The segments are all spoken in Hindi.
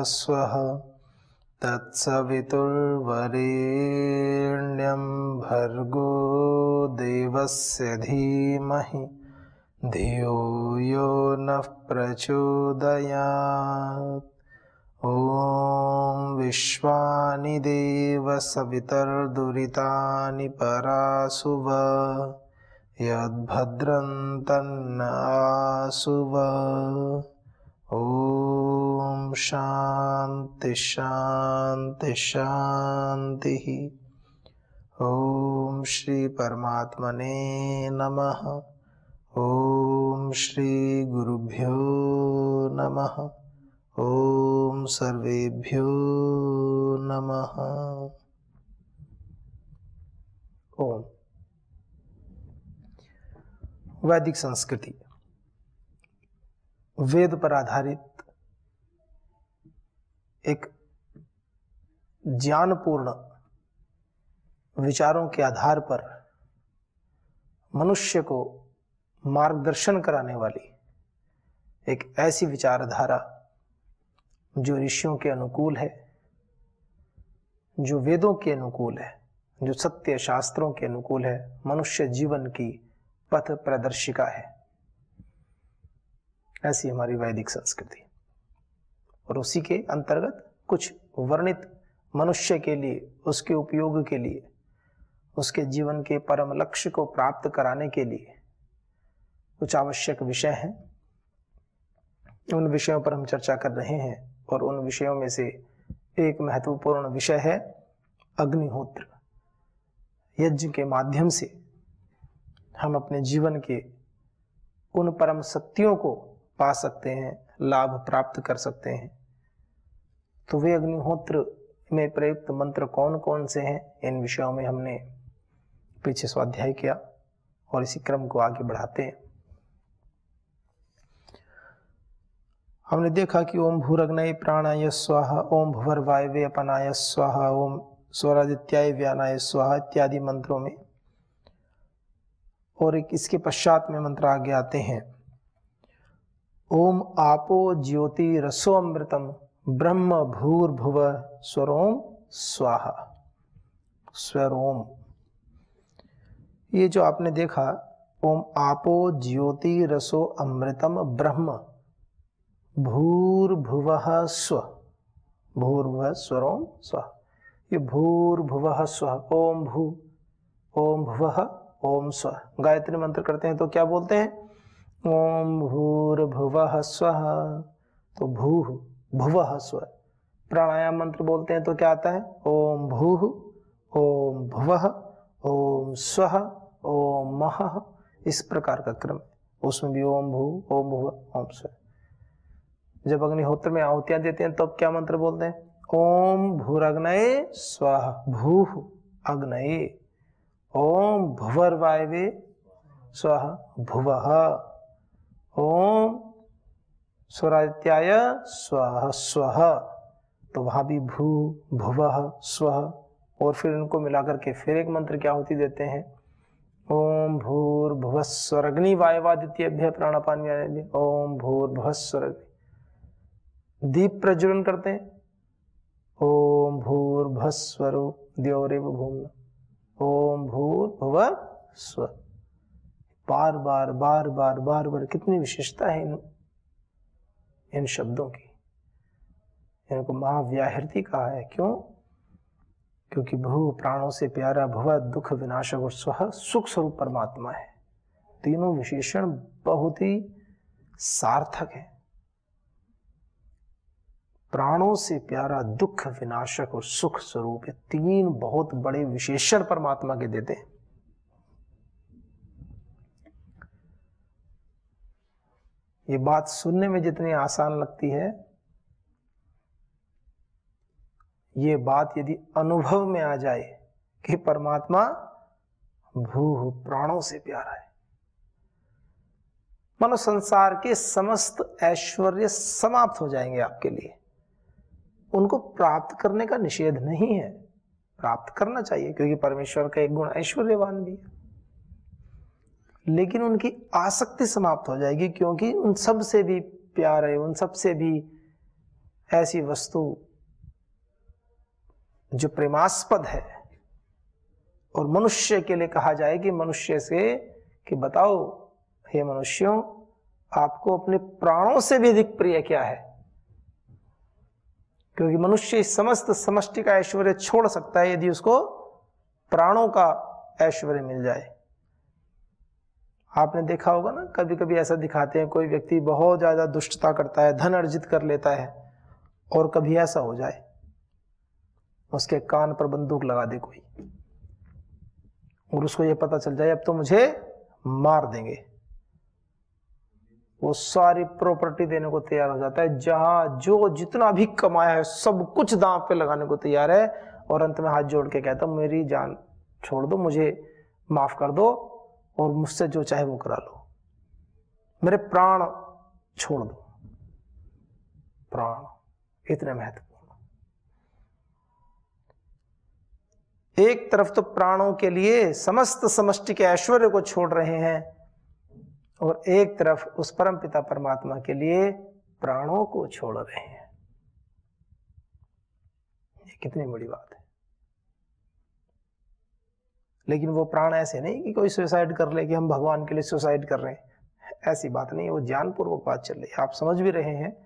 स्वः तत्सवितुर्वरेण्यं भर्गो देवस्य धीमहि धियो यो नः प्रचोदयात्। ॐ विश्वानि देव सवितर्दुरितानि परासुव यद्भद्रं तन्न आसुव। ॐ शान्ति शान्ति शान्तिः। ॐ श्री परमात्मने नमः। ॐ श्री गुरुभ्यो नमः। ॐ सर्वेभ्यो नमः। ओम। वैदिक संस्कृति वेद पर आधारित एक ज्ञानपूर्ण विचारों के आधार पर मनुष्य को मार्गदर्शन कराने वाली एक ऐसी विचारधारा जो ऋषियों के अनुकूल है, जो वेदों के अनुकूल है, जो सत्य शास्त्रों के अनुकूल है, मनुष्य जीवन की पथ प्रदर्शिका है। ऐसी हमारी वैदिक संस्कृति, और उसी के अंतर्गत कुछ वर्णित मनुष्य के लिए, उसके उपयोग के लिए, उसके जीवन के परम लक्ष्य को प्राप्त कराने के लिए कुछ आवश्यक विषय हैं। उन विषयों पर हम चर्चा कर रहे हैं, और उन विषयों में से एक महत्वपूर्ण विषय है अग्निहोत्र। यज्ञ के माध्यम से हम अपने जीवन के उन परम सत्यों को पा सकते हैं, लाभ प्राप्त कर सकते हैं। तो वे अग्निहोत्र में प्रयुक्त मंत्र कौन कौन से हैं, इन विषयों में हमने पीछे स्वाध्याय किया, और इसी क्रम को आगे बढ़ाते हैं। हमने देखा कि ओम भूरग्नये प्राणाय स्वाहा, ओम भुवर्वायवे अपनाय स्वाहा, ओम स्वरादित्याय व्यानाय स्वाहा इत्यादि मंत्रों में, और एक इसके पश्चात में मंत्र आगे आते हैं। ओम आपो ज्योति रसो अमृतम ब्रह्म भूर्भुव स्वरोम स्वाहा। स्वरोम, ये जो आपने देखा, ओम आपो ज्योति रसो अमृतम ब्रह्म भूर्भुवः स्व, भूर्भुवः स्वरोम स्वाहा। ये भूर्भुवः स्वः, ओम भू, ओम भुवः, ओम स्वः। गायत्री मंत्र करते हैं तो क्या बोलते हैं? ओम भूर्भुवः स्वः, तो भूः भुवः स्वः। प्राणायाम मंत्र बोलते हैं तो क्या आता है? ओम भूः, ओम भुवः, ओम स्वः, ओम महः। इस प्रकार का क्रम, उसमें भी ओम भू, ओम भुवः, ओम स्वः। जब अग्निहोत्र में आहुतियां देते हैं तो क्या मंत्र बोलते हैं? ओम भूरग्नये स्वाहा, भूः अग्नये, ओम भुवर्वायवे स्वाहा, भुवः, ओम स्वरादित्याय स्वाहा, स्वः। तो वहां भी भू, भुवः, स्वः, और फिर इनको मिलाकर के फिर एक मंत्र की आहुति देते हैं। ओम भूर्भुवस्सुरग्नि वायवादित्येभ्यः प्राणापान व्यानेभ्यः, ओम भूर्भुवस्सुरग्नि। दीप प्रज्वलन करते हैं। ओम भूर्भुवस्सुरो द्यौरेव भूम्ना, ओम भूर्भुवः स्व। बार बार बार बार बार बार, कितनी विशेषता है इन शब्दों की। इनको महाव्याहृति कहा है। क्यों? क्योंकि भू प्राणों से प्यारा, भुव दुख विनाशक, और स्व सुख स्वरूप परमात्मा है। तीनों विशेषण बहुत ही सार्थक है। प्राणों से प्यारा, दुख विनाशक और सुख स्वरूप, ये तीन बहुत बड़े विशेषण परमात्मा के देते हैं। ये बात सुनने में जितनी आसान लगती है, ये बात यदि अनुभव में आ जाए कि परमात्मा भू प्राणों से प्यारा है, मानो संसार के समस्त ऐश्वर्य समाप्त हो जाएंगे आपके लिए। उनको प्राप्त करने का निषेध नहीं है, प्राप्त करना चाहिए, क्योंकि परमेश्वर का एक गुण ऐश्वर्यवान भी है। लेकिन उनकी आसक्ति समाप्त हो जाएगी, क्योंकि उन सब से भी प्यारे, उन सब से भी ऐसी वस्तु जो प्रेमास्पद है और मनुष्य के लिए कहा जाए कि मनुष्य से कि बताओ हे मनुष्यों, आपको अपने प्राणों से भी अधिक प्रिय क्या है? क्योंकि मनुष्य इस समस्त समष्टि का ऐश्वर्य छोड़ सकता है यदि उसको प्राणों का ऐश्वर्य मिल जाए। आपने देखा होगा ना, कभी कभी ऐसा दिखाते हैं, कोई व्यक्ति बहुत ज्यादा दुष्टता करता है, धन अर्जित कर लेता है, और कभी ऐसा हो जाए उसके कान पर बंदूक लगा दे कोई, और उसको ये पता चल जाए अब तो मुझे मार देंगे, वो सारी प्रॉपर्टी देने को तैयार हो जाता है, जहां जो जितना भी कमाया है सब कुछ दांव पे लगाने को तैयार है, और अंत में हाथ जोड़ के कहता मेरी जान छोड़ दो, मुझे माफ कर दो, और मुझसे जो चाहे वो करा लो, मेरे प्राण छोड़ दो। प्राण इतने महत्वपूर्ण। एक तरफ तो प्राणों के लिए समस्त समष्टि के ऐश्वर्य को छोड़ रहे हैं, और एक तरफ उस परम पिता परमात्मा के लिए प्राणों को छोड़ रहे हैं। ये कितनी बड़ी बात है। लेकिन वो प्राण ऐसे नहीं कि कोई सुसाइड कर ले कि हम भगवान के लिए सुसाइड कर रहे हैं, ऐसी बात नहीं। वो ज्ञानपूर्वक बात चल रही है, आप समझ भी रहे हैं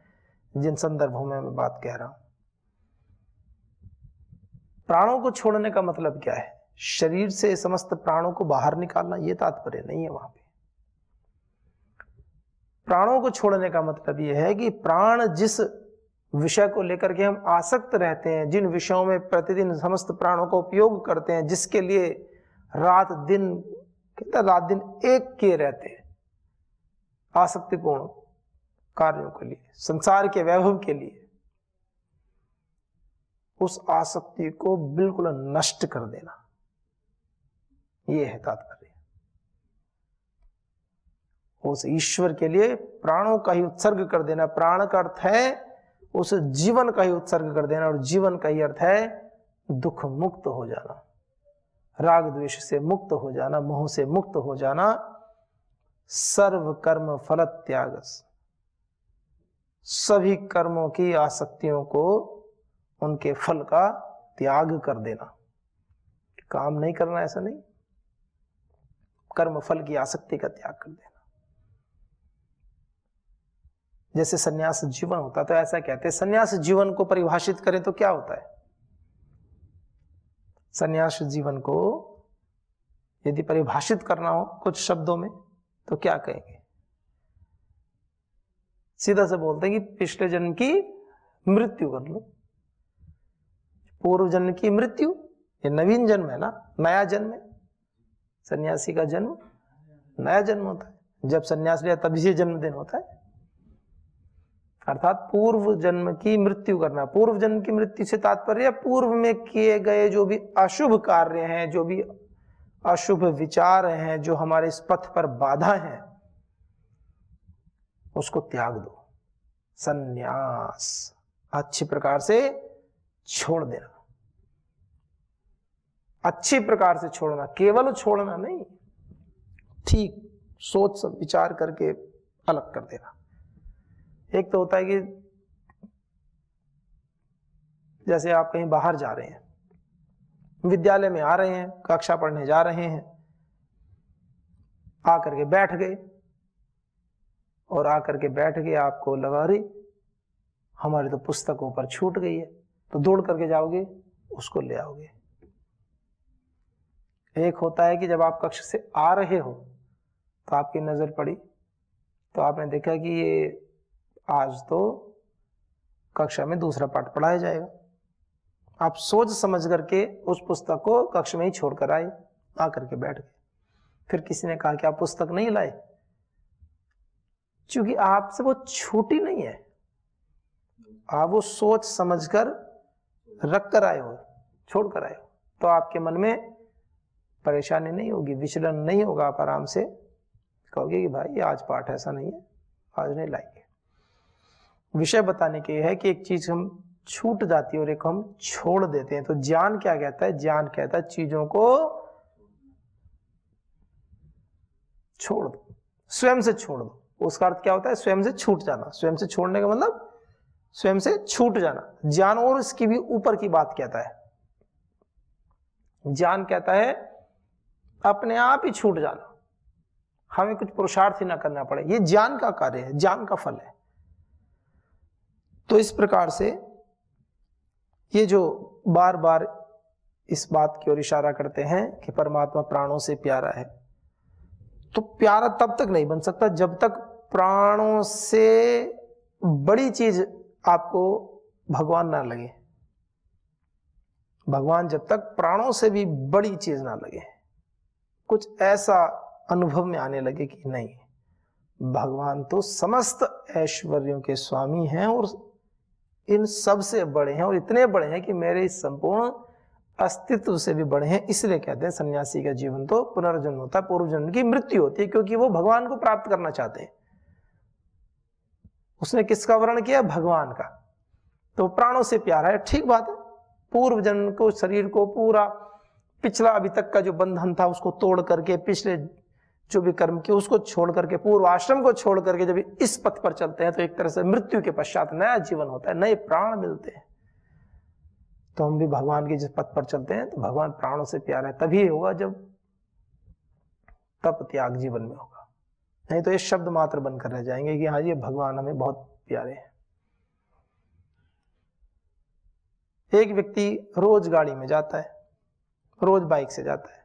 जिन संदर्भों में मैं बात कह रहा हूं। प्राणों को छोड़ने का मतलब क्या है? शरीर से समस्त प्राणों को बाहर निकालना, ये तात्पर्य नहीं है वहां पे। प्राणों को छोड़ने का मतलब यह है कि प्राण जिस विषय को लेकर के हम आसक्त रहते हैं, जिन विषयों में प्रतिदिन समस्त प्राणों का उपयोग करते हैं, जिसके लिए रात दिन एक किए रहते हैं, आसक्तिपूर्ण कार्यों के लिए, संसार के वैभव के लिए, उस आसक्ति को बिल्कुल नष्ट कर देना, यह है तात्पर्य। उस ईश्वर के लिए प्राणों का ही उत्सर्ग कर देना। प्राण का अर्थ है उस जीवन का ही उत्सर्ग कर देना, और जीवन का ही अर्थ है दुख मुक्त हो जाना, राग द्वेष से मुक्त हो जाना, मोह से मुक्त हो जाना, सर्व कर्म फल त्याग, सभी कर्मों की आसक्तियों को, उनके फल का त्याग कर देना। काम नहीं करना ऐसा नहीं, कर्म फल की आसक्ति का त्याग कर देना। जैसे सन्यास जीवन होता, तो ऐसा कहते हैं, सन्यास जीवन को परिभाषित करें तो क्या होता है? सन्यास जीवन को यदि परिभाषित करना हो कुछ शब्दों में तो क्या कहेंगे? सीधा से बोलते हैं कि पिछले जन्म की मृत्यु कर लो। पूर्व जन्म की मृत्यु, ये नवीन जन्म है ना, नया जन्म है। सन्यासी का जन्म नया जन्म होता है, जब सन्यास लिया तभी से जन्मदिन होता है। अर्थात पूर्व जन्म की मृत्यु करना। पूर्व जन्म की मृत्यु से तात्पर्य पूर्व में किए गए जो भी अशुभ कार्य हैं, जो भी अशुभ विचार हैं, जो हमारे इस पथ पर बाधा हैं, उसको त्याग दो। सन्यास, अच्छी प्रकार से छोड़ देना, अच्छी प्रकार से छोड़ना, केवल छोड़ना नहीं, ठीक सोच सब विचार करके अलग कर देना। एक तो होता है कि जैसे आप कहीं बाहर जा रहे हैं, विद्यालय में आ रहे हैं, कक्षा पढ़ने जा रहे हैं, आकर के बैठ गए, और आकर के बैठ गए, आपको लगा रही हमारी तो पुस्तक ऊपर छूट गई है, तो दौड़ करके जाओगे, उसको ले आओगे। एक होता है कि जब आप कक्षा से आ रहे हो तो आपकी नजर पड़ी, तो आपने देखा कि ये आज तो कक्षा में दूसरा पाठ पढ़ाया जाएगा, आप सोच समझ करके उस पुस्तक को कक्षा में ही छोड़कर आए, आकर के बैठ गए। फिर किसी ने कहा कि आप पुस्तक नहीं लाए, क्योंकि आपसे वो छूटी नहीं है, आप वो सोच समझकर रख कर आए हो, छोड़ कर आए हो, तो आपके मन में परेशानी नहीं होगी, विचलन नहीं होगा। आप आराम से कहोगे कि भाई आज पाठ ऐसा नहीं है, आज नहीं लाएंगे। विषय बताने के है कि एक चीज हम छूट जाती है और एक हम छोड़ देते हैं। तो ज्ञान क्या कहता है? ज्ञान कहता है चीजों को छोड़ दो, स्वयं से छोड़ दो। उसका अर्थ क्या होता है? स्वयं से छूट जाना। स्वयं से छोड़ने का मतलब स्वयं से छूट जाना। ज्ञान और इसकी भी ऊपर की बात कहता है। ज्ञान कहता है अपने आप ही छूट जाना, हमें कुछ पुरुषार्थ ही ना करना पड़े। ये ज्ञान का कार्य है, ज्ञान का फल है। तो इस प्रकार से ये जो बार बार इस बात की ओर इशारा करते हैं कि परमात्मा प्राणों से प्यारा है, तो प्यारा तब तक नहीं बन सकता जब तक प्राणों से बड़ी चीज आपको भगवान ना लगे। भगवान जब तक प्राणों से भी बड़ी चीज ना लगे, कुछ ऐसा अनुभव में आने लगे कि नहीं, भगवान तो समस्त ऐश्वर्यों के स्वामी हैं और इन सब से बड़े हैं, और इतने बड़े हैं कि मेरे इस संपूर्ण अस्तित्व से भी बड़े हैं। इसलिए कहते हैं सन्यासी का जीवन तो पुनर्जन्म होता है, पूर्व जन्म की मृत्यु होती है, क्योंकि वो भगवान को प्राप्त करना चाहते हैं। उसने किसका वर्ण किया? भगवान का। तो प्राणों से प्यारा है, ठीक बात है। पूर्व जन्म को, शरीर को पूरा पिछला अभी तक का जो बंधन था उसको तोड़ करके, पिछले जो भी कर्म किए उसको छोड़ करके, पूर्व आश्रम को छोड़ करके जब इस पथ पर चलते हैं तो एक तरह से मृत्यु के पश्चात नया जीवन होता है, नए प्राण मिलते हैं। तो हम भी भगवान के जिस पथ पर चलते हैं तो भगवान प्राणों से प्यारा है। तभी होगा जब तप त्याग जीवन में होगा, नहीं तो ये शब्द मात्र बनकर रह जाएंगे कि हाँ ये भगवान हमें बहुत प्यारे हैं। एक व्यक्ति रोज गाड़ी में जाता है, रोज बाइक से जाता है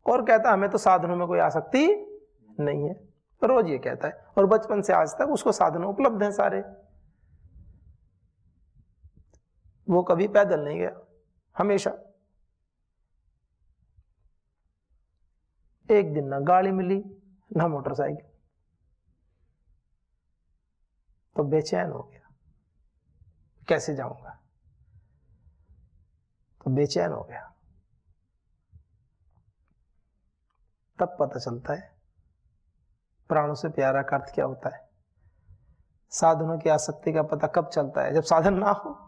और कहता है हमें तो साधनों में कोई आसक्ति नहीं है, रोज ये कहता है, और बचपन से आज तक उसको साधन उपलब्ध हैं सारे। वो कभी पैदल नहीं गया, हमेशा। एक दिन ना गाड़ी मिली ना मोटरसाइकिल, तो बेचैन हो गया, कैसे जाऊंगा, तो बेचैन हो गया। तब पता चलता है प्राणों से प्यारा का अर्थ क्या होता है। साधनों की आसक्ति का पता कब चलता है? जब साधन ना हो।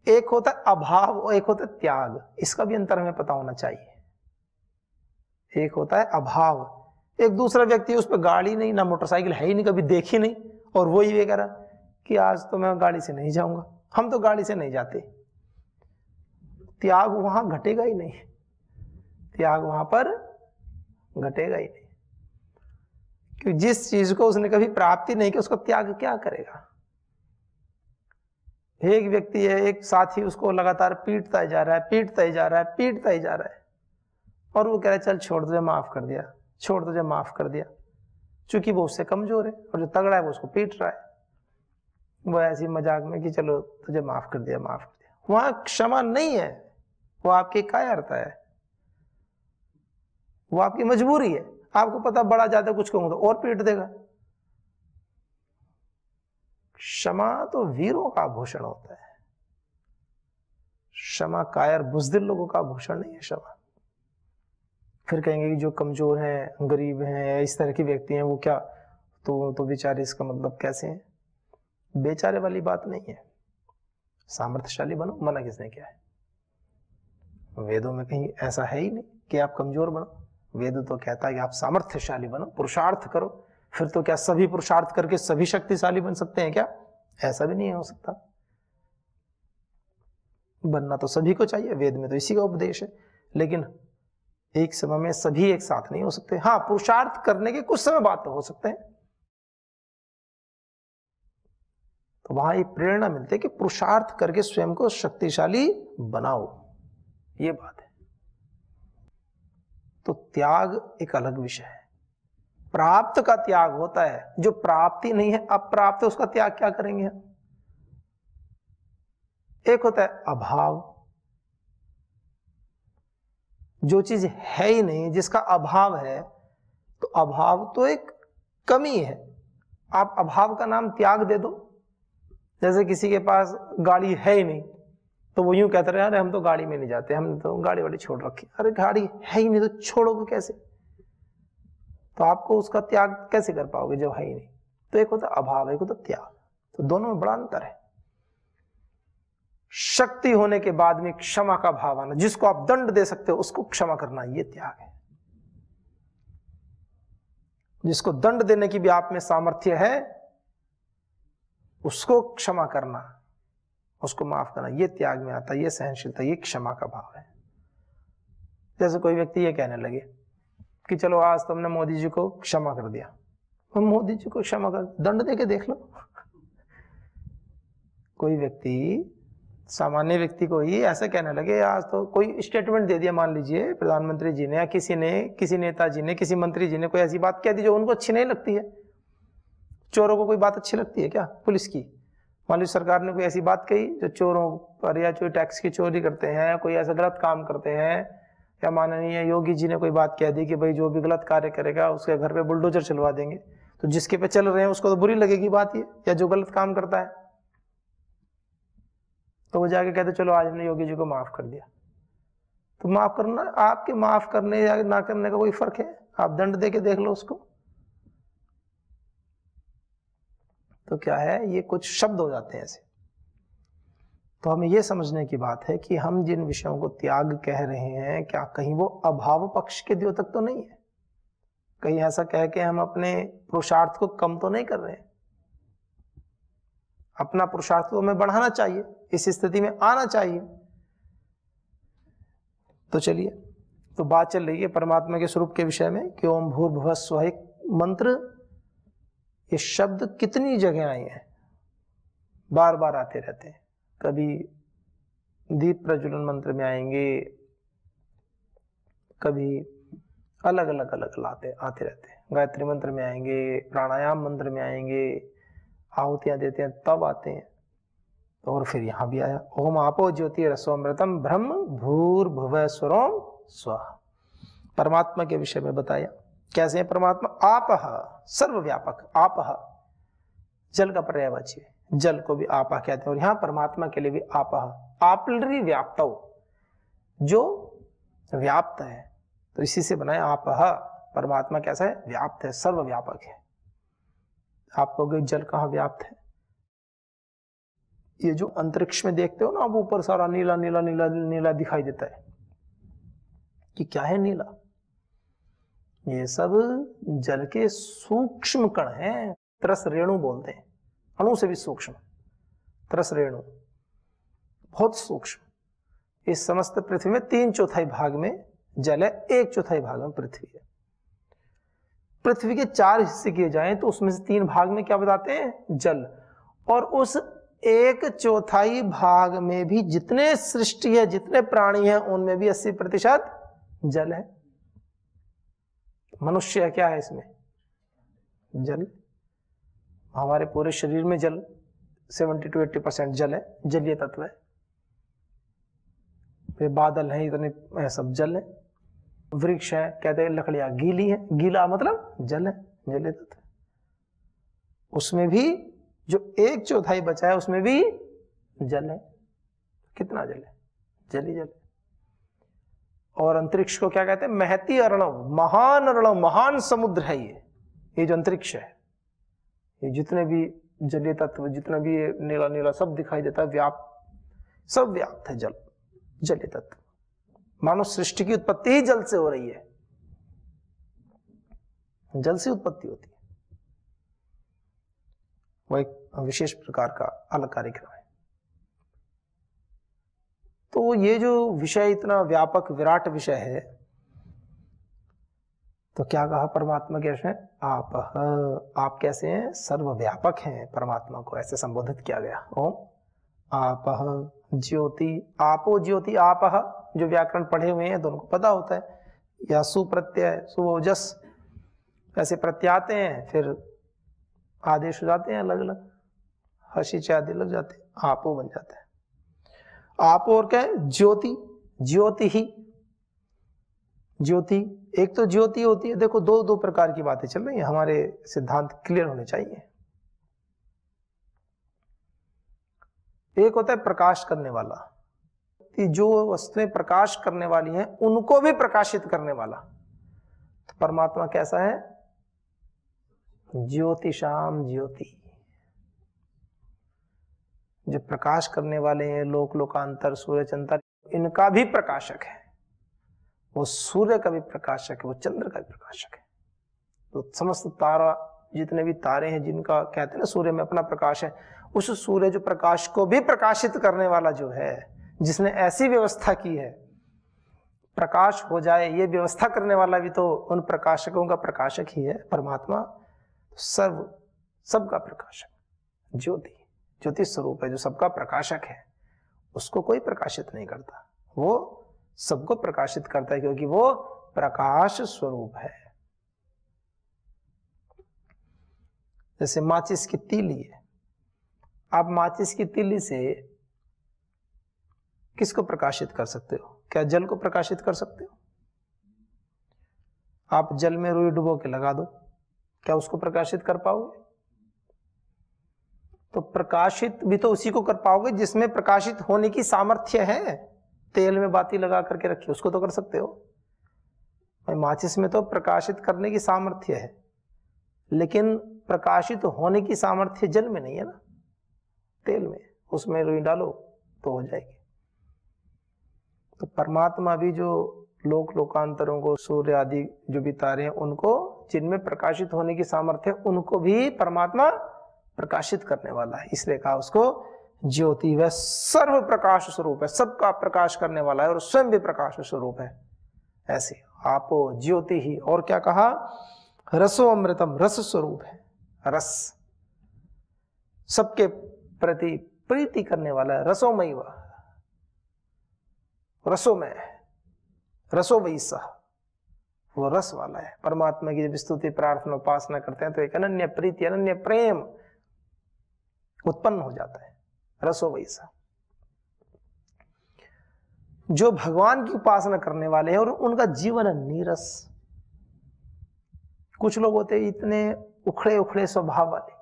एक होता है अभाव और एक होता है त्याग, इसका भी अंतर हमें पता होना चाहिए। एक होता है अभाव, एक दूसरा व्यक्ति उस पर गाड़ी नहीं ना मोटरसाइकिल है ही नहीं, कभी देखी नहीं, और वो ये कह रहा कि आज तो मैं गाड़ी से नहीं जाऊंगा, हम तो गाड़ी से नहीं जाते। त्याग वहां घटेगा ही नहीं, त्याग वहां पर घटेगा ही नहीं, क्योंकि जिस चीज को उसने कभी प्राप्ति नहीं की उसको त्याग क्या करेगा। एक व्यक्ति है, एक साथी उसको लगातार पीटता ही जा रहा है, पीटता ही जा रहा है, पीटता ही जा रहा है, और वो कह रहा है चल छोड़ तुझे माफ कर दिया, छोड़ तुझे माफ कर दिया, चूंकि वो उससे कमजोर है और जो तगड़ा है वो उसको पीट रहा है। वो ऐसी मजाक में कि चलो तुझे माफ कर दिया, माफ कर दिया। वहां क्षमा नहीं है, वो आपकी कायरता है, वो आपकी मजबूरी है। आपको पता बड़ा ज्यादा कुछ कहूंगा तो और पीट देगा। क्षमा तो वीरों का आभूषण होता है, क्षमा कायर बुज़दिल लोगों का आभूषण नहीं है क्षमा। फिर कहेंगे कि जो कमजोर हैं, गरीब हैं, इस तरह के व्यक्ति हैं, वो क्या तो बेचारे, इसका मतलब कैसे हैं? बेचारे वाली बात नहीं है। सामर्थ्यशाली बनो, मना किसने किया है? वेदों में कहीं ऐसा है ही नहीं कि आप कमजोर बनो। वेद तो कहता है कि आप सामर्थ्यशाली बनो, पुरुषार्थ करो। फिर तो क्या सभी पुरुषार्थ करके सभी शक्तिशाली बन सकते हैं क्या? ऐसा भी नहीं हो सकता। बनना तो सभी को चाहिए, वेद में तो इसी का उपदेश है, लेकिन एक समय में सभी एक साथ नहीं हो सकते। हाँ, पुरुषार्थ करने के कुछ समय बाद तो हो सकते हैं। तो वहां एक प्रेरणा मिलती है कि पुरुषार्थ करके स्वयं को शक्तिशाली बनाओ, ये बात है। तो त्याग एक अलग विषय है। प्राप्त का त्याग होता है, जो प्राप्ति नहीं है, अप्राप्त है, उसका त्याग क्या करेंगे हम? एक होता है अभाव, जो चीज है ही नहीं, जिसका अभाव है, तो अभाव तो एक कमी है। आप अभाव का नाम त्याग दे दो। जैसे किसी के पास गाड़ी है ही नहीं, तो वो यूं कहते रहे अरे हम तो गाड़ी में नहीं जाते, हमने तो गाड़ी वाड़ी छोड़ रखी। अरे गाड़ी है ही नहीं तो छोड़ोगे कैसे? तो आपको उसका त्याग कैसे कर पाओगे जब है ही नहीं? तो एक होता अभाव, एक होता त्याग, तो दोनों में बड़ा अंतर है। शक्ति होने के बाद में क्षमा का भाव आना, जिसको आप दंड दे सकते हो उसको क्षमा करना, ये त्याग है। जिसको दंड देने की भी आप में सामर्थ्य है, उसको क्षमा करना, उसको माफ करना, ये त्याग में आता है, ये सहनशीलता, ये क्षमा का भाव है। जैसे कोई व्यक्ति ये कहने लगे कि चलो आज तुमने मोदी जी को क्षमा कर दिया, तो मोदी जी को क्षमा कर, दंड दे के देख लो। कोई व्यक्ति, सामान्य व्यक्ति को ही ऐसे कहने लगे, आज तो कोई स्टेटमेंट दे दिया, मान लीजिए प्रधानमंत्री जी ने या किसी ने, किसी नेताजी ने, किसी मंत्री जी ने कोई ऐसी बात कह दी जो उनको अच्छी नहीं लगती है। चोरों को कोई बात अच्छी लगती है क्या? पुलिस की, मान लीजिए सरकार ने कोई ऐसी बात कही जो चोरों पर, या जो टैक्स की चोरी करते हैं, कोई ऐसा गलत काम करते हैं, या माननीय योगी जी ने कोई बात कह दी कि भाई जो भी गलत कार्य करेगा उसके घर पे बुलडोजर चलवा देंगे, तो जिसके पे चल रहे हैं उसको तो बुरी लगेगी बात ये, या जो गलत काम करता है। तो वो जाके कहते चलो आज हमने योगी जी को माफ कर दिया। तो माफ करना, आपके माफ करने या ना करने का कोई फर्क है? आप दंड दे के देख लो उसको। तो क्या है, ये कुछ शब्द हो जाते हैं ऐसे। तो हमें यह समझने की बात है कि हम जिन विषयों को त्याग कह रहे हैं, क्या कहीं वो अभाव पक्ष के द्योतक तो नहीं है? कहीं ऐसा कह के हम अपने पुरुषार्थ को कम तो नहीं कर रहे हैं? अपना पुरुषार्थ तो हमें बढ़ाना चाहिए, इस स्थिति में आना चाहिए। तो चलिए, तो बात चल रही है परमात्मा के स्वरूप के विषय में कि ओम भूर्भुवः स्वः एक मंत्र, ये शब्द कितनी जगह आए हैं, बार बार आते रहते हैं। कभी दीप प्रज्वलन मंत्र में आएंगे, कभी अलग अलग आते रहते हैं। गायत्री मंत्र में आएंगे, प्राणायाम मंत्र में आएंगे, आहुतियां देते हैं तब आते हैं। और फिर यहां भी आया ओम आपो ज्योति रसोमृतम ब्रह्म भूर्भुवः स्वरोम स्वः। परमात्मा के विषय में बताया कैसे है परमात्मा। आपः सर्वव्यापक, आपः जल का पर्यायवाची है, जल को भी आपः कहते हैं, और यहां परमात्मा के लिए भी आपः, आपलरी व्याप्तौ, जो व्याप्त है, तो इसी से बनाया आपः। परमात्मा कैसा है? व्याप्त है, सर्वव्यापक है। आप कहोगे जल कहां व्याप्त है? ये जो अंतरिक्ष में देखते हो ना आप, ऊपर सारा नीला नीला नीला नीला दिखाई देता है, कि क्या है नीला? ये सब जल के सूक्ष्म कण हैं, तरस रेणु बोलते हैं, अणु से भी सूक्ष्म, तरस रेणु बहुत सूक्ष्म। इस समस्त पृथ्वी में 3/4 भाग में जल है, 1/4 भाग में पृथ्वी है। पृथ्वी के 4 हिस्से किए जाएं तो उसमें से 3 भाग में क्या बताते हैं? जल। और उस 1/4 भाग में भी जितने सृष्टि है, जितने प्राणी हैं, उनमें भी 80% जल है। मनुष्य क्या है इसमें? जल। हमारे पूरे शरीर में जल 70 to 80% जल है, जलीय तत्व है। ये बादल है, इतने सब जल है। वृक्ष है, कहते हैं लकड़ियां गीली है, गीला मतलब जल है, जलीय तत्व। उसमें भी जो 1/4 बचा है उसमें भी जल है। कितना जल है? जल ही जल। और अंतरिक्ष को क्या कहते हैं? महती अर्णव, महान अर्णव, महान समुद्र है ये जो अंतरिक्ष है। ये जितने भी जलीय तत्व, जितना भी नीला नीला सब दिखाई देता है, व्याप्त, सब व्याप्त है जल, जलीय तत्व। मानो सृष्टि की उत्पत्ति ही जल से हो रही है, जल से उत्पत्ति होती है। वह एक विशेष प्रकार का अलग कार्यक्रम है। तो ये जो विषय इतना व्यापक विराट विषय है, तो क्या कहा परमात्मा कैसे? आप कैसे हैं? सर्वव्यापक हैं। परमात्मा को ऐसे संबोधित किया गया। ओम आपः ज्योति, आपो ज्योति आपः, जो व्याकरण पढ़े हुए हैं तो उनको पता होता है, या सुप्रत्यय सुओजस ऐसे प्रत्यय आते हैं, फिर आदेश हो जाते हैं अलग अलग, हसी आदि लग जाते हैं, आपो बन जाता है। आपो और क्या है? ज्योति, ज्योति ही, ज्योति। एक तो ज्योति होती है, देखो दो प्रकार की बातें चल रही हैं, हमारे सिद्धांत क्लियर होने चाहिए। एक होता है प्रकाश करने वाला, कि जो वस्तुएं प्रकाश करने वाली हैं उनको भी प्रकाशित करने वाला। तो परमात्मा कैसा है? ज्योतिषाम ज्योति, जो प्रकाश करने वाले हैं, लोक लोकांतर सूर्य चंद्र, इनका भी प्रकाशक है। वो सूर्य का भी प्रकाशक है, वो चंद्र का भी प्रकाशक है। तो समस्त तारा, जितने भी तारे हैं जिनका कहते हैं ना सूर्य में अपना प्रकाश है, उस सूर्य जो प्रकाश को भी प्रकाशित करने वाला जो है, जिसने ऐसी व्यवस्था की है प्रकाश हो जाए, ये व्यवस्था करने वाला भी तो उन प्रकाशकों का प्रकाशक ही है परमात्मा। सबका प्रकाशक, ज्योति स्वरूप है जो सबका प्रकाशक है, उसको कोई प्रकाशित नहीं करता, वो सबको प्रकाशित करता है क्योंकि वो प्रकाश स्वरूप है। जैसे माचिस की तीली है, आप माचिस की तीली से किसको प्रकाशित कर सकते हो? क्या जल को प्रकाशित कर सकते हो? आप जल में रुई डुबो के लगा दो, क्या उसको प्रकाशित कर पाओगे? तो प्रकाशित भी तो उसी को कर पाओगे जिसमें प्रकाशित होने की सामर्थ्य है। तेल में बाती लगा करके रखी, उसको तो कर सकते हो। माचिस में तो प्रकाशित करने की सामर्थ्य है, लेकिन प्रकाशित होने की सामर्थ्य जल में नहीं है ना, तेल में। उसमें रुई डालो तो हो जाएगी। तो परमात्मा भी जो लोकांतरों को, सूर्य आदि जो भी तारे हैं उनको, जिनमें प्रकाशित होने की सामर्थ्य है, उनको भी परमात्मा प्रकाशित करने वाला है। इसलिए कहा उसको ज्योति। वह सर्व प्रकाश स्वरूप है, सबका प्रकाश करने वाला है और स्वयं भी प्रकाश स्वरूप है। ऐसे आपो ज्योति ही। और क्या कहा? रसो अमृतम, रस स्वरूप है। रस सबके प्रति प्रीति करने वाला है। रसोमयी वह, रसोमय, रसो वैसा, वो रस वाला है। परमात्मा की जब स्तुति प्रार्थना उपासना करते हैं तो एक अनन्य प्रीति, अनन्य प्रेम उत्पन्न हो जाता है। रसो वैसा। जो भगवान की उपासना करने वाले हैं और उनका जीवन नीरस। कुछ लोग होते हैं इतने उखड़े उखड़े स्वभाव वाले,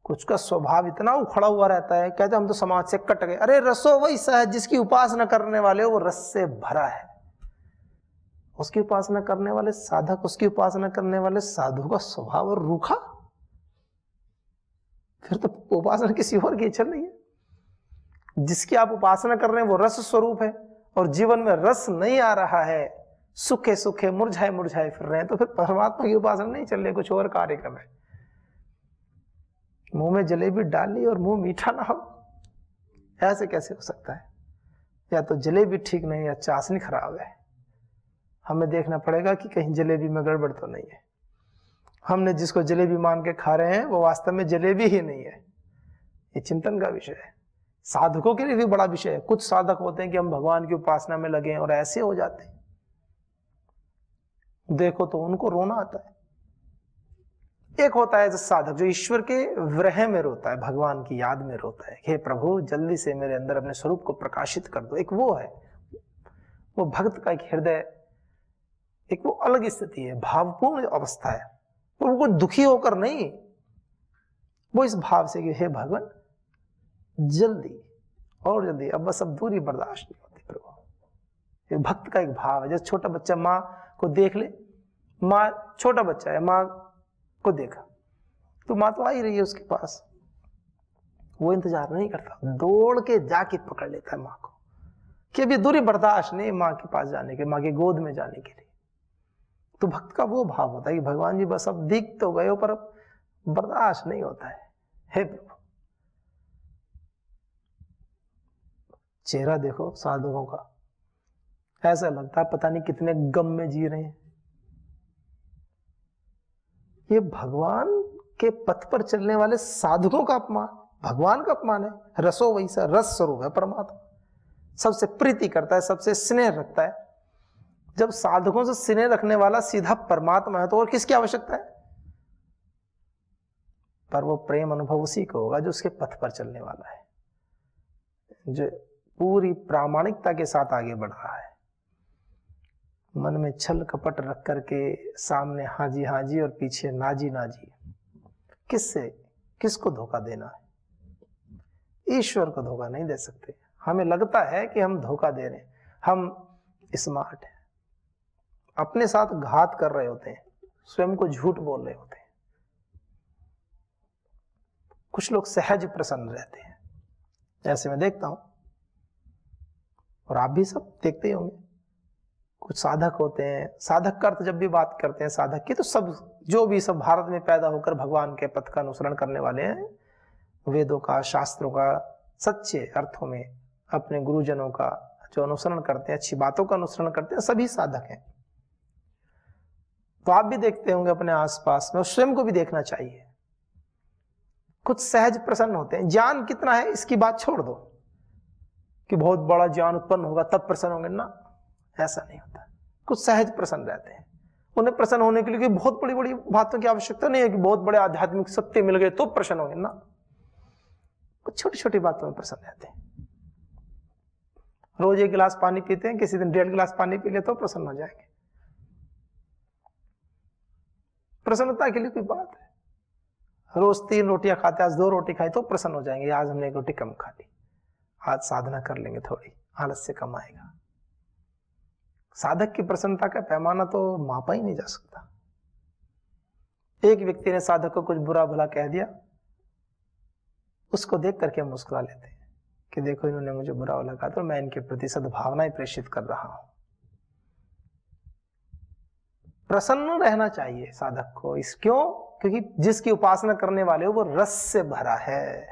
कुछ का स्वभाव इतना उखड़ा हुआ रहता है, कहते हम तो समाज से कट गए। अरे रसो वैसा है, जिसकी उपासना करने वाले हो वो रस से भरा है। उसकी उपासना करने वाले साधक, उसकी उपासना करने वाले साधु का स्वभाव और रूखा, फिर तो उपासना किसी और की चल रही है। जिसकी आप उपासना कर रहे हैं वो रस स्वरूप है और जीवन में रस नहीं आ रहा है, सूखे सूखे मुरझाए मुरझाए फिर रहे हैं, तो फिर परमात्मा की उपासना नहीं चल रही, कुछ और कार्यक्रम है। मुंह में जलेबी डाली और मुंह मीठा ना हो, ऐसे कैसे हो सकता है? या तो जलेबी ठीक नहीं या चाशनी खराब है। हमें देखना पड़ेगा कि कहीं जलेबी में गड़बड़ तो नहीं है। हमने जिसको जलेबी मान के खा रहे हैं वो वास्तव में जलेबी ही नहीं है। ये चिंतन का विषय है, साधकों के लिए भी बड़ा विषय है। कुछ साधक होते हैं कि हम भगवान की उपासना में लगे और ऐसे हो जाते हैं, देखो तो उनको रोना आता है। एक होता है जो साधक जो ईश्वर के विरह में रोता है, भगवान की याद में रोता है, हे प्रभु जल्दी से मेरे अंदर अपने स्वरूप को प्रकाशित कर दो। एक वो है, वो भक्त का एक हृदय, एक वो अलग स्थिति है, भावपूर्ण अवस्था है। और वो दुखी होकर नहीं, वो इस भाव से कि हे भगवान जल्दी और जल्दी, अब बस अब दूरी बर्दाश्त नहीं होती प्रभु। ये भक्त का एक भाव है। जैसे छोटा बच्चा माँ को देख ले, माँ छोटा बच्चा है, माँ को देखा तो माँ तो आ ही रही है उसके पास, वो इंतजार नहीं करता, दौड़ के जाके पकड़ लेता है माँ को कि अभी दूरी बर्दाश्त नहीं माँ के पास जाने के, माँ के गोद में जाने के लिए। तो भक्त का वो भाव होता है कि भगवान जी बस अब दिख तो गए हो पर अब बर्दाश्त नहीं होता है, हे प्रभु। चेहरा देखो साधुओं का, ऐसा लगता है पता नहीं कितने गम में जी रहे हैं। ये भगवान के पथ पर चलने वाले साधुओं का अपमान, भगवान का अपमान है। रसो वैसा, रस स्वरूप है परमात्मा, सबसे प्रीति करता है, सबसे स्नेह रखता है। जब साधकों से स्नेह रखने वाला सीधा परमात्मा है तो और किसकी आवश्यकता है? पर वो प्रेम अनुभव उसी को होगा जो उसके पथ पर चलने वाला है, जो पूरी प्रामाणिकता के साथ आगे बढ़ रहा है। मन में छल कपट रख करके सामने हाजी हाजी और पीछे नाजी नाजी, किसको धोखा देना है? ईश्वर को धोखा नहीं दे सकते। हमें लगता है कि हम धोखा दे रहे हैं, हम स्मार्ट हैं, अपने साथ घात कर रहे होते हैं, स्वयं को झूठ बोल रहे होते हैं। कुछ लोग सहज प्रसन्न रहते हैं, ऐसे मैं देखता हूं और आप भी सब देखते ही होंगे। कुछ साधक होते हैं, साधक का अर्थ जब भी बात करते हैं साधक की, तो सब जो भी सब भारत में पैदा होकर भगवान के पथ का अनुसरण करने वाले हैं, वेदों का, शास्त्रों का सच्चे अर्थों में अपने गुरुजनों का जो अनुसरण करते हैं, अच्छी बातों का अनुसरण करते हैं, सभी साधक हैं। तो आप भी देखते होंगे अपने आसपास में, और स्वयं को भी देखना चाहिए। कुछ सहज प्रसन्न होते हैं। ज्ञान कितना है इसकी बात छोड़ दो कि बहुत बड़ा ज्ञान उत्पन्न होगा तब प्रसन्न होंगे ना, ऐसा नहीं होता। कुछ सहज प्रसन्न रहते हैं। उन्हें प्रसन्न होने के लिए बहुत बड़ी बड़ी बातों की आवश्यकता नहीं है कि बहुत बड़े आध्यात्मिक सत्य मिल गए तो प्रसन्न होंगे ना, कुछ छोटी छोटी बातों में प्रसन्न रहते हैं। रोज 1 गिलास पानी पीते हैं, किसी दिन 1.5 गिलास पानी पी ले तो प्रसन्न हो जाएंगे। प्रसन्नता के लिए कोई बात है। रोज 3 रोटियां खाते, आज 2 रोटी खाई तो प्रसन्न हो जाएंगे। आज हमने 1 रोटी कम खा ली, आज साधना कर लेंगे, थोड़ी आलस्य कम आएगा। साधक की प्रसन्नता का पैमाना तो मापा ही नहीं जा सकता। एक व्यक्ति ने साधक को कुछ बुरा भला कह दिया, उसको देख करके हम मुस्कुरा लेते हैं कि देखो इन्होंने मुझे बुरा भला कहा तो मैं इनके प्रति सद्भावनाएं प्रेषित कर रहा हूं। प्रसन्न रहना चाहिए साधक को। इस क्यों? क्योंकि जिसकी उपासना करने वाले हो वो रस से भरा है,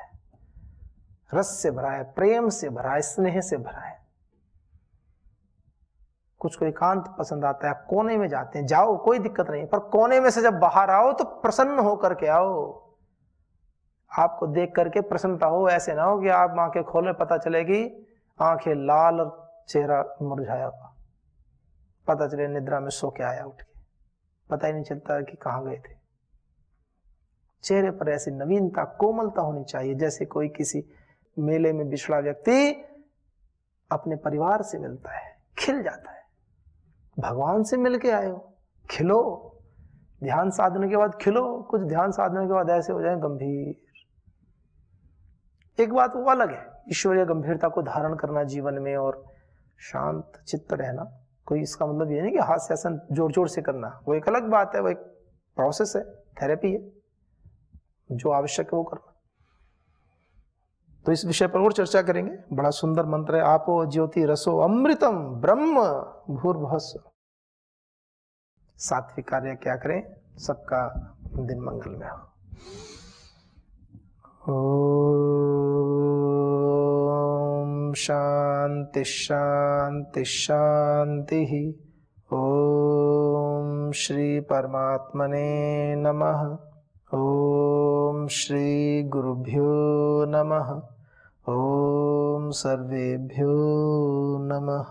रस से भरा है, प्रेम से भरा है, स्नेह से भरा है। कुछ को एकांत पसंद आता है, कोने में जाते हैं, जाओ कोई दिक्कत नहीं, पर कोने में से जब बाहर आओ तो प्रसन्न होकर के आओ। आपको देख करके प्रसन्नता हो, ऐसे ना हो कि आप आंखें खोले पता चलेगी आंखें लाल और चेहरा मुरझाया हुआ, पता चले निद्रा में सो के आया उठ के, पता ही नहीं चलता कि कहां गए थे। चेहरे पर ऐसी नवीनता, कोमलता होनी चाहिए, जैसे कोई किसी मेले में बिछड़ा व्यक्ति अपने परिवार से मिलता है, खिल जाता है। भगवान से मिलके आए हो, खिलो। ध्यान साधने के बाद खिलो, कुछ ध्यान साधने के बाद ऐसे हो जाए गंभीर। एक बात वो अलग है, ईश्वरीय गंभीरता को धारण करना जीवन में और शांत चित्त रहना। कोई इसका मतलब ये नहीं कि हास्यासन जोर जोर से करना, वो एक अलग बात है, वो एक प्रोसेस है, थेरेपी है, जो आवश्यक है वो करना। तो इस विषय पर और चर्चा करेंगे। बड़ा सुंदर मंत्र है, आपो ज्योति रसो अमृतम ब्रह्म भूर्भुवस्सुः। सात्विक कार्य क्या करें, सबका दिन मंगलमय हो। ओम शांति शांति शांति। ओम श्री परमात्मने नमः। ओम श्री गुरुभ्यो नमः। ओम सर्वेभ्यो नमः।